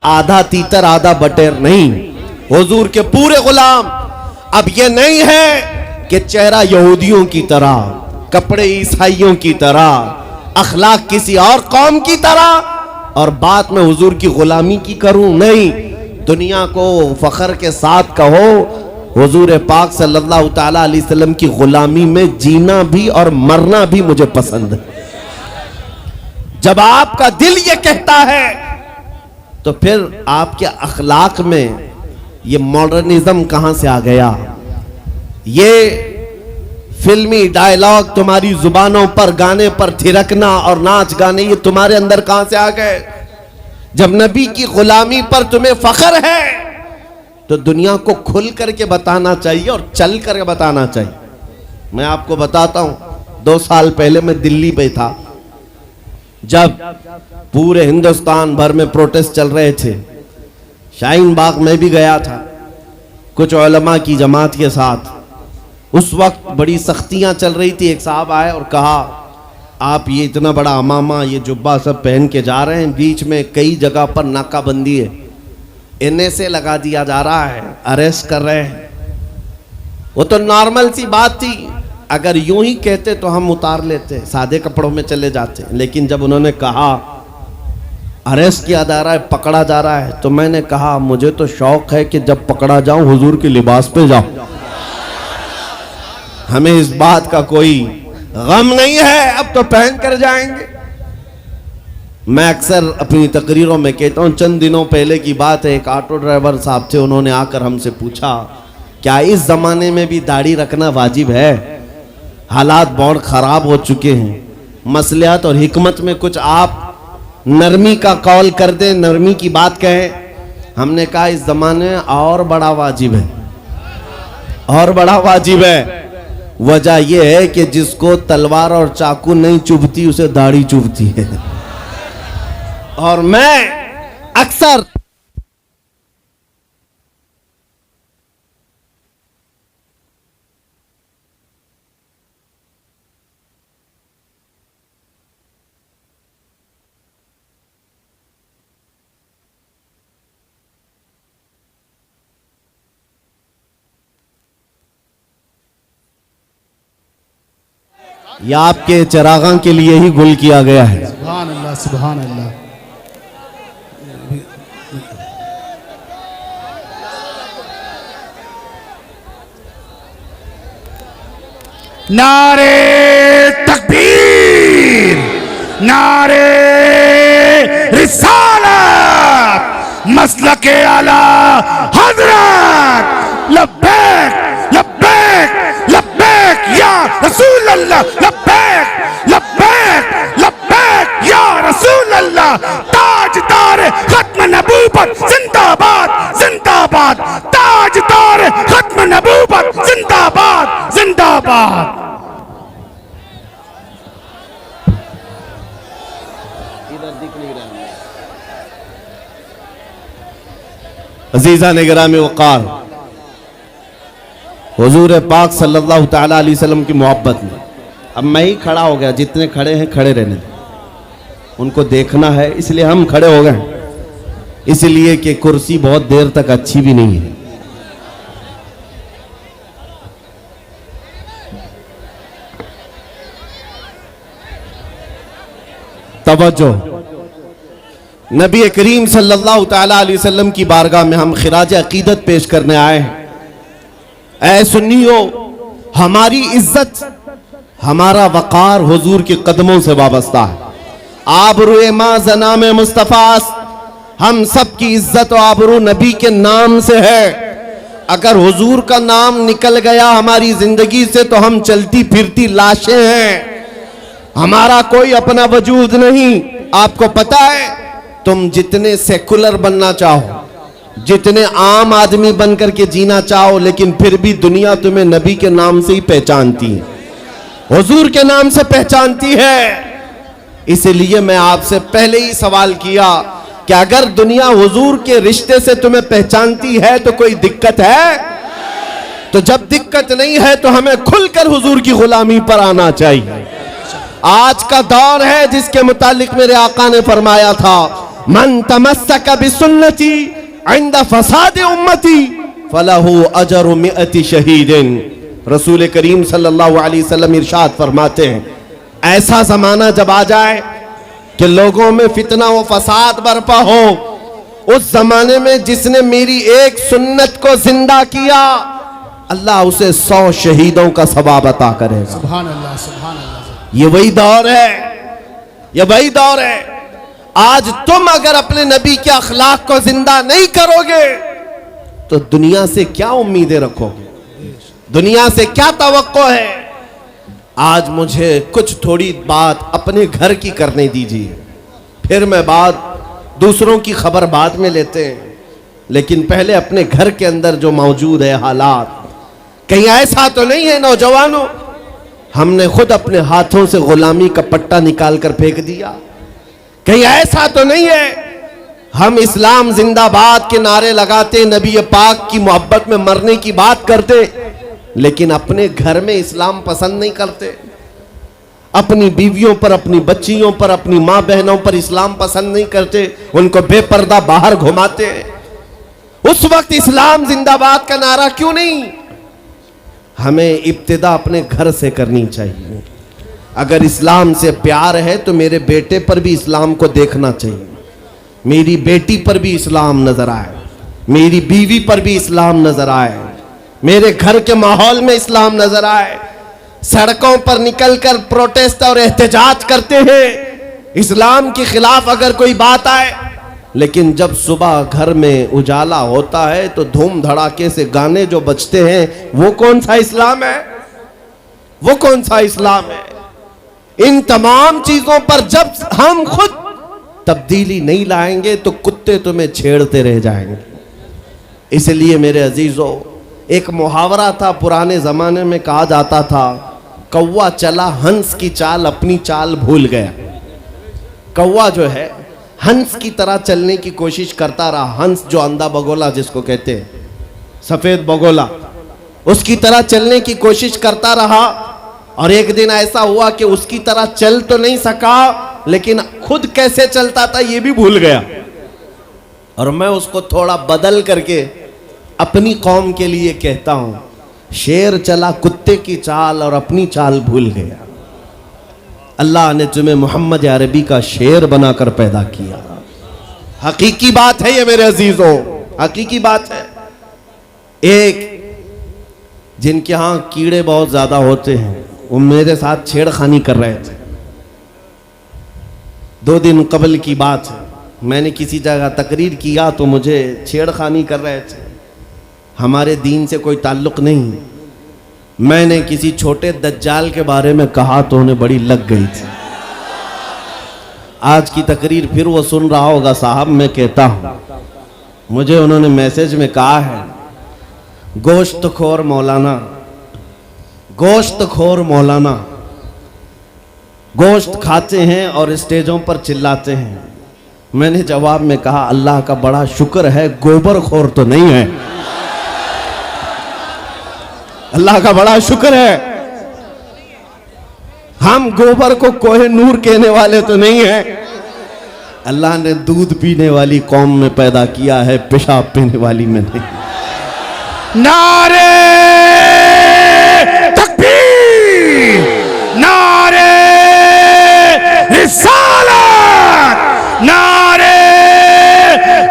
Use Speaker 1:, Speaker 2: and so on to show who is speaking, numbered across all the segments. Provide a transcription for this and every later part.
Speaker 1: आधा तीतर आधा बटेर नहीं, हुजूर के पूरे गुलाम। अब ये नहीं है कि चेहरा यहूदियों की तरह, कपड़े ईसाइयों की तरह, अखलाक किसी और कौम की तरह और बात में हुजूर की गुलामी की करूं। नहीं, दुनिया को फख्र के साथ कहो हुजूर पाक सल्लल्लाहु ताला अलैहि वसल्लम की गुलामी में जीना भी और मरना भी मुझे पसंद है। जब आपका दिल ये कहता है तो फिर आपके अखलाक में ये मॉडर्निज्म कहां से आ गया? ये फिल्मी डायलॉग तुम्हारी जुबानों पर, गाने पर थिरकना और नाच गाने, ये तुम्हारे अंदर कहां से आ गए? जब नबी की गुलामी पर तुम्हें फख्र है तो दुनिया को खुल करके बताना चाहिए और चल करके बताना चाहिए। मैं आपको बताता हूं, 2 साल पहले मैं दिल्ली पे था, जब पूरे हिंदुस्तान भर में प्रोटेस्ट चल रहे थे। शाहीन बाग में भी गया था कुछ उलमा की जमात के साथ। उस वक्त बड़ी सख्तियां चल रही थी। एक साहब आए और कहा, आप ये इतना बड़ा अमामा, ये जुब्बा सब पहन के जा रहे हैं, बीच में कई जगह पर नाकाबंदी है, इन्हें से लगा दिया जा रहा है, अरेस्ट कर रहे हैं। वो तो नॉर्मल सी बात थी, अगर यूं ही कहते तो हम उतार लेते, सादे कपड़ों में चले जाते। लेकिन जब उन्होंने कहा अरेस्ट किया जा रहा है, पकड़ा जा रहा है, तो मैंने कहा मुझे तो शौक है कि जब पकड़ा जाऊं हुजूर के लिबास पे जाऊं। हमें इस बात का कोई गम नहीं है, अब तो पहन कर जाएंगे। मैं अक्सर अपनी तकरीरों में कहता हूं, चंद दिनों पहले की बात है, एक ऑटो ड्राइवर साहब थे, उन्होंने आकर हमसे पूछा क्या इस जमाने में भी दाढ़ी रखना वाजिब है? हालात बहुत खराब हो चुके हैं, मसलियात और हिकमत में कुछ आप नरमी का कौल कर दें, नरमी की बात कहें। हमने कहा इस जमाने में और बड़ा वाजिब है, और बड़ा वाजिब है। वजह यह है कि जिसको तलवार और चाकू नहीं चुभती उसे दाढ़ी चुभती है। और मैं अक्सर ये आपके चरागां के लिए ही गुल किया गया है।
Speaker 2: सुभान अल्लाह, सुभान अल्लाह। नारे तकबीर, नारे रिसालत, मसलके आला हजरत, लब्बैक लब्बैक लब्बैक या रसूल अल्लाह, लब्बैक लब्बैक लब्बैक या रसूल अल्लाह। ताजदार खत्म नबूवत जिंदाबाद जिंदाबाद, ताजदार खत्म नबूवत जिंदाबाद जिंदाबाद।
Speaker 1: अजीजा निगरामी वक़ार, हुजूर पाक सल्लल्लाहु ताला अलैहि वसल्लम की मोहब्बत में अब मैं ही खड़ा हो गया, जितने खड़े हैं खड़े रहने दें, उनको देखना है इसलिए हम खड़े हो गए, इसलिए कि कुर्सी बहुत देर तक अच्छी भी नहीं है। तवज्जो, नबी करीम सल्लल्लाहु ताला अलैहि वसल्लम की बारगाह में हम खिराज अकीदत पेश करने आए हैं। ऐ सुन्नियों, हमारी इज्जत, हमारा वक़ार हुजूर के कदमों से वाबस्ता है। आबरूए मां जनाम मुस्तफ़ास, हम सब की इज्जत और आबरू नबी के नाम से है। अगर हुजूर का नाम निकल गया हमारी जिंदगी से तो हम चलती फिरती लाशें हैं, हमारा कोई अपना वजूद नहीं। आपको पता है, तुम जितने सेकुलर बनना चाहो, जितने आम आदमी बनकर के जीना चाहो, लेकिन फिर भी दुनिया तुम्हें नबी के नाम से ही पहचानती है, हुजूर के नाम से पहचानती है। इसलिए मैं आपसे पहले ही सवाल किया कि अगर दुनिया हुजूर के रिश्ते से तुम्हें पहचानती है तो कोई दिक्कत है? तो जब दिक्कत नहीं है तो हमें खुलकर हुजूर की गुलामी पर आना चाहिए। आज का दौर है जिसके मुतालिक मेरे आका ने फरमाया था, मन तमस्सक बिसुन्नती इंद फसाद उम्मती फलहु अजरु मिअति शहीदिन। रसूल करीम सल्लल्लाहु अलैहि वसल्लम इरशाद फरमाते हैं, ऐसा जमाना जब आ जाए कि लोगों में फितना व फसाद बर्पा हो, उस जमाने में जिसने मेरी एक सुन्नत को जिंदा किया, अल्लाह उसे 100 शहीदों का सवाब अता करेगा।
Speaker 2: सुभान अल्लाह, सुभान अल्लाह।
Speaker 1: ये वही दौर है, ये वही दौर है। आज तुम अगर अपने नबी के अखलाक को जिंदा नहीं करोगे तो दुनिया से क्या उम्मीदें रखोगे, दुनिया से क्या तवक्को है। आज मुझे कुछ थोड़ी बात अपने घर की करने दीजिए, फिर मैं बात दूसरों की खबर बाद में लेते हैं, लेकिन पहले अपने घर के अंदर जो मौजूद है हालात, कहीं ऐसा तो नहीं है नौजवानों हमने खुद अपने हाथों से गुलामी का पट्टा निकाल कर फेंक दिया? कहीं ऐसा तो नहीं है हम इस्लाम जिंदाबाद के नारे लगाते, नबी पाक की मोहब्बत में मरने की बात करते, लेकिन अपने घर में इस्लाम पसंद नहीं करते, अपनी बीवियों पर, अपनी बच्चियों पर, अपनी माँ बहनों पर इस्लाम पसंद नहीं करते, उनको बेपर्दा बाहर घुमाते। उस वक्त इस्लाम जिंदाबाद का नारा क्यों नहीं? हमें इब्तिदा अपने घर से करनी चाहिए। अगर इस्लाम से प्यार है तो मेरे बेटे पर भी इस्लाम को देखना चाहिए, मेरी बेटी पर भी इस्लाम नजर आए, मेरी बीवी पर भी इस्लाम नजर आए, मेरे घर के माहौल में इस्लाम नजर आए। सड़कों पर निकलकर प्रोटेस्ट और एहतजाज करते हैं इस्लाम के खिलाफ अगर कोई बात आए, लेकिन जब सुबह घर में उजाला होता है तो धूम धड़ाके से गाने जो बजते हैं, वो कौन सा इस्लाम है? वो कौन सा इस्लाम है? इन तमाम चीजों पर जब हम खुद तब्दीली नहीं लाएंगे तो कुत्ते तुम्हें छेड़ते रह जाएंगे। इसलिए मेरे अजीजों, एक मुहावरा था पुराने जमाने में, कहा जाता था, कौवा चला हंस की चाल, अपनी चाल भूल गया। कौवा जो है हंस की तरह चलने की कोशिश करता रहा, हंस जो अंधा बगोला जिसको कहते हैं, सफेद बगोला, उसकी तरह चलने की कोशिश करता रहा, और एक दिन ऐसा हुआ कि उसकी तरह चल तो नहीं सका, लेकिन खुद कैसे चलता था ये भी भूल गया। और मैं उसको थोड़ा बदल करके अपनी कौम के लिए कहता हूं, शेर चला कुत्ते की चाल और अपनी चाल भूल गया। अल्लाह ने तुम्हें मोहम्मद अरबी का शेर बनाकर पैदा किया। हकीकी बात है ये मेरे अजीजों, हकीकी बात है। एक जिनके यहां कीड़े बहुत ज्यादा होते हैं, वो मेरे साथ छेड़खानी कर रहे थे। 2 दिन कबल की बात है, मैंने किसी जगह तकरीर किया तो मुझे छेड़खानी कर रहे थे। हमारे दीन से कोई ताल्लुक नहीं। मैंने किसी छोटे दज्जाल के बारे में कहा तो उन्हें बड़ी लग गई थी। आज की तकरीर फिर वो सुन रहा होगा, साहब मैं कहता हूं, मुझे उन्होंने मैसेज में कहा है, गोश्त खोर मौलाना, गोश्त खोर मौलाना, गोश्त खाते हैं और स्टेजों पर चिल्लाते हैं। मैंने जवाब में कहा, अल्लाह का बड़ा शुक्र है गोबर खोर तो नहीं है, अल्लाह का बड़ा शुक्र है हम गोबर को कोहे नूर कहने वाले तो नहीं है। अल्लाह ने दूध पीने वाली कौम में पैदा किया है, पेशाब पीने वाली में नहीं।
Speaker 2: नारे तकबीर, नारे रिसालत, नारे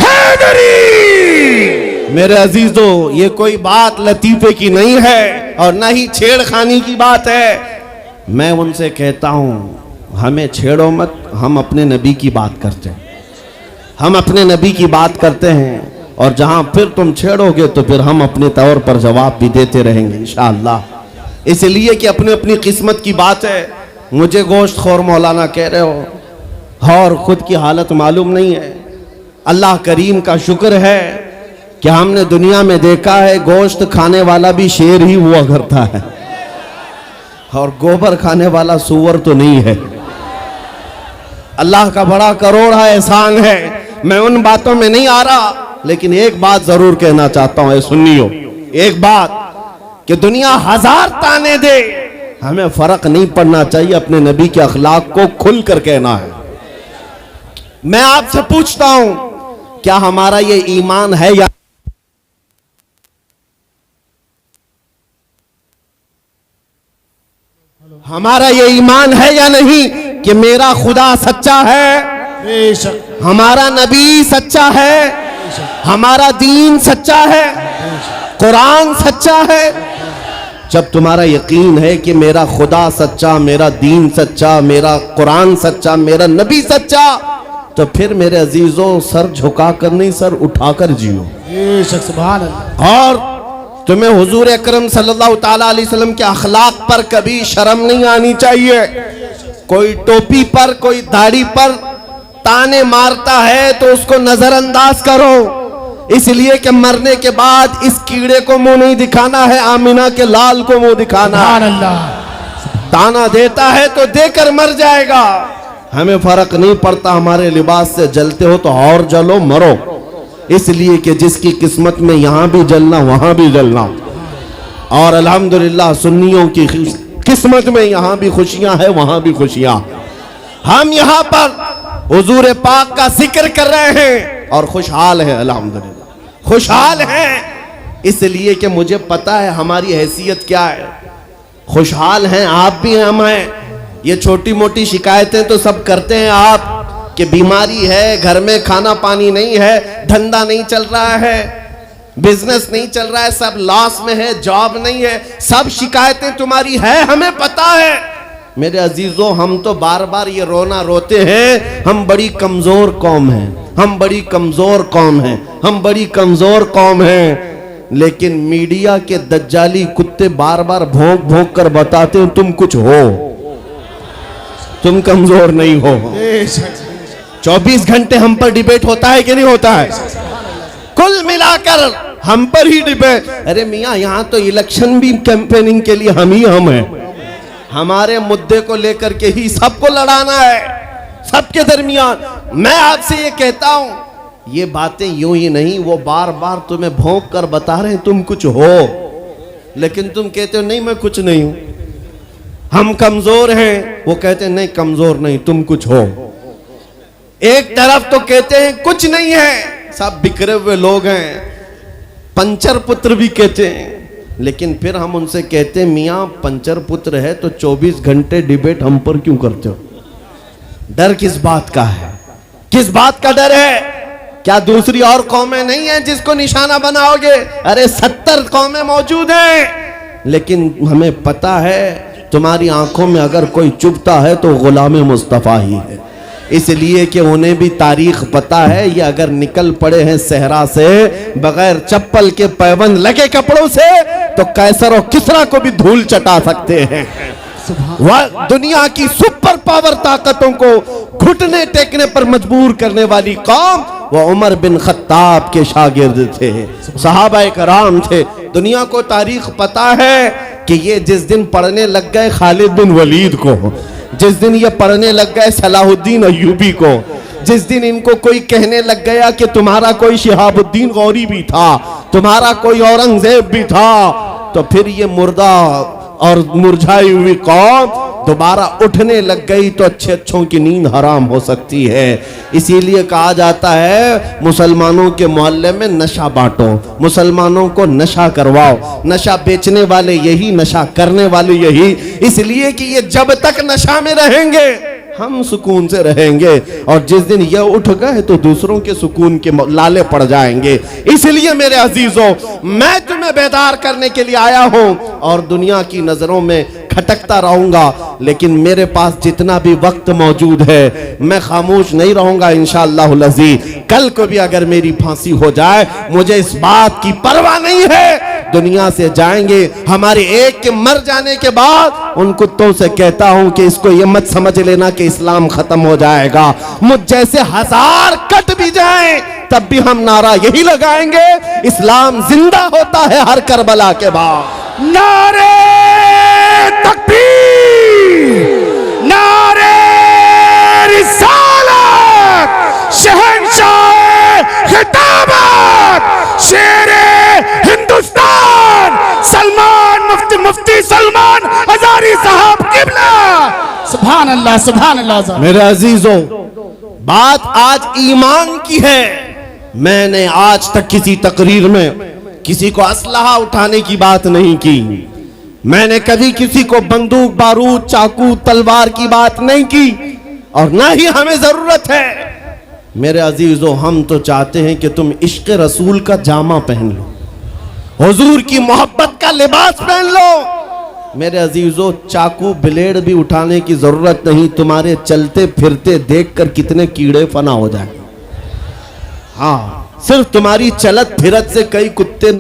Speaker 2: हैदरी।
Speaker 1: मेरे अजीजों, ये कोई बात लतीफे की नहीं है और ना ही छेड़खानी की बात है। मैं उनसे कहता हूं, हमें छेड़ो मत, हम अपने नबी की बात करते हैं, हम अपने नबी की बात करते हैं, और जहां फिर तुम छेड़ोगे तो फिर हम अपने तौर पर जवाब भी देते रहेंगे इंशाअल्लाह। इसलिए कि अपनी अपनी किस्मत की बात है। मुझे गोश्त खोर मौलाना कह रहे हो और खुद की हालत मालूम नहीं है। अल्लाह करीम का शुक्र है कि हमने दुनिया में देखा है गोश्त खाने वाला भी शेर ही हुआ करता है और गोबर खाने वाला सूअर तो नहीं है। अल्लाह का बड़ा करोड़ा एहसान है। मैं उन बातों में नहीं आ रहा, लेकिन एक बात जरूर कहना चाहता हूं, सुनियो, एक बात कि दुनिया 1000 ताने दे, हमें फर्क नहीं पड़ना चाहिए, अपने नबी के अखलाक को खुलकर कहना है। मैं आपसे पूछता हूं, क्या हमारा ये ईमान है या हमारा ये ईमान है या नहीं कि मेरा खुदा सच्चा है,
Speaker 2: बेशक
Speaker 1: हमारा नबी सच्चा है, हमारा दीन सच्चा है, कुरान सच्चा है। जब तुम्हारा यकीन है कि मेरा खुदा सच्चा, मेरा दीन सच्चा, मेरा कुरान सच्चा, मेरा नबी सच्चा, तो फिर मेरे अजीजों सर झुकाकर नहीं, सर उठाकर जियो।
Speaker 2: बेशक सुभान अल्लाह।
Speaker 1: और तुम्हें हुजूर अकरम सल्लल्लाहु ताला अलैहि वसल्लम के अखलाक पर कभी शर्म नहीं आनी चाहिए। कोई टोपी पर, कोई दाढ़ी पर ताने मारता है तो उसको नजरअंदाज करो, इसलिए कि मरने के बाद इस कीड़े को मुंह नहीं दिखाना है, आमिना के लाल को मुंह दिखाना
Speaker 2: सुभान
Speaker 1: है।
Speaker 2: अल्लाह।
Speaker 1: ताना देता है तो देकर मर जाएगा, हमें फर्क नहीं पड़ता, हमारे लिबास से जलते हो तो और जलो, मरो, इसलिए कि जिसकी किस्मत में यहां भी जलना वहां भी जलना। और अल्हम्दुलिल्लाह सुन्नियों की किस्मत में यहां भी खुशियां हैं, वहां भी खुशियां। हम यहां पर हुजूर पाक का जिक्र कर रहे हैं और खुशहाल हैं, अल्हम्दुलिल्लाह खुशहाल हैं, इसलिए कि मुझे पता है हमारी हैसियत क्या है। खुशहाल हैं आप भी, हम हैं। ये छोटी मोटी शिकायतें तो सब करते हैं आप कि बीमारी है, घर में खाना पानी नहीं है, धंधा नहीं चल रहा है, बिजनेस नहीं चल रहा है, सब लॉस में है, जॉब नहीं है, सब शिकायतें तुम्हारी है, हमें पता है। मेरे अजीजों, हम तो बार बार ये रोना रोते हैं, हम बड़ी कमजोर कौम हैं, हम बड़ी कमजोर कौम हैं, हम बड़ी कमजोर कौम हैं। लेकिन मीडिया के दज्जाली कुत्ते बार बार भौंक भौंक कर बताते हो तुम कुछ हो, तुम कमजोर नहीं हो।
Speaker 2: बेशक
Speaker 1: 24 घंटे हम पर डिबेट होता है कि नहीं होता है? कुल मिलाकर हम पर ही डिबेट। अरे मियाँ, यहाँ तो इलेक्शन भी कैंपेनिंग के लिए हम ही हम हैं, हमारे मुद्दे को लेकर के ही सबको लड़ाना है, सबके दरमियान। मैं आपसे ये कहता हूं, ये बातें यूं ही नहीं, वो बार बार तुम्हें भौंक कर बता रहे हैं तुम कुछ हो, लेकिन तुम कहते हो नहीं मैं कुछ नहीं हूं, हम कमजोर हैं, वो कहते हैं नहीं कमजोर नहीं, तुम कुछ हो। एक तरफ तो कहते हैं कुछ नहीं है, सब बिखरे हुए लोग हैं, पंचर पुत्र भी कहते हैं, लेकिन फिर हम उनसे कहते हैं मियाँ पंचर पुत्र है तो 24 घंटे डिबेट हम पर क्यों करते हो? डर किस बात का है? किस बात का डर है? क्या दूसरी और कौमें नहीं हैं जिसको निशाना बनाओगे? अरे 70 कौमें मौजूद हैं, लेकिन हमें पता है तुम्हारी आंखों में अगर कोई चुभता है तो गुलाम मुस्तफ़ा ही है, इसलिए कि उन्हें भी तारीख पता है। ये अगर निकल पड़े हैं सहरा से बगैर चप्पल के, पैबंद लगे कपड़ों से, तो कैसर और किसरा को भी धूल चटा सकते हैं। वह दुनिया की सुपर पावर ताकतों को घुटने टेकने पर मजबूर करने वाली कौम वह उमर बिन खत्ताब के शागिर्द थे, सहाबाए कराम थे। दुनिया को तारीख पता है कि ये जिस दिन पढ़ने लग गए खालिद बिन वलीद को, जिस दिन ये पढ़ने लग गए सलाहुद्दीन अय्यूबी को, जिस दिन इनको कोई कहने लग गया कि तुम्हारा कोई शिहाबुद्दीन गौरी भी था, तुम्हारा कोई औरंगजेब भी था, तो फिर ये मुर्दा और मुरझाई हुई कौम दोबारा उठने लग गई तो अच्छे अच्छों की नींद हराम हो सकती है। इसीलिए कहा जाता है मुसलमानों के मोहल्ले में नशा बांटो, मुसलमानों को नशा करवाओ, नशा बेचने वाले यही, नशा करने वाले यही, इसलिए कि ये जब तक नशा में रहेंगे हम सुकून से रहेंगे, और जिस दिन ये उठ गए तो दूसरों के सुकून के लाले पड़ जाएंगे। इसलिए मेरे अजीजों, मैं तुम्हें बेदार करने के लिए आया हूं और दुनिया की नजरों में खटकता रहूंगा, लेकिन मेरे पास जितना भी वक्त मौजूद है मैं खामोश नहीं रहूंगा इंशाअल्लाह अज़ीज़। कल को भी अगर मेरी फांसी हो जाए मुझे इस बात की परवाह नहीं है, दुनिया से जाएंगे। हमारे एक के मर जाने के बाद उन कुत्तों से कहता हूं कि इसको ये मत समझ लेना कि इस्लाम खत्म हो जाएगा, मुझ जैसे 1000 कट भी जाएं तब भी हम नारा यही लगाएंगे, इस्लाम जिंदा होता है हर करबला के बाद।
Speaker 2: नारे तकबीर, नारे रिसालत, शहंशाह खिताबत, शेरे हिंदुस्तान सलमान मुफ्ती सलमान हजारी साहब किबला। सुभान अल्लाह, सुभान अल्लाह।
Speaker 1: मेरे अजीजों, बात आज ईमान की है। मैंने आज तक किसी तकरीर में किसी को असलहा उठाने की बात नहीं की। मैंने कभी किसी को बंदूक, बारूद, चाकू, तलवार की बात नहीं की और ना ही हमें जरूरत है। मेरे अजीजों, हम तो चाहते हैं कि तुम इश्क रसूल का जामा पहन लो, हुजूर की मोहब्बत का लिबास पहन लो। मेरे अजीजों, चाकू ब्लेड भी उठाने की जरूरत नहीं। तुम्हारे चलते फिरते देखकर कितने कीड़े फना हो जाए। हाँ, सिर्फ तुम्हारी चलत फिरत से कई कुत्ते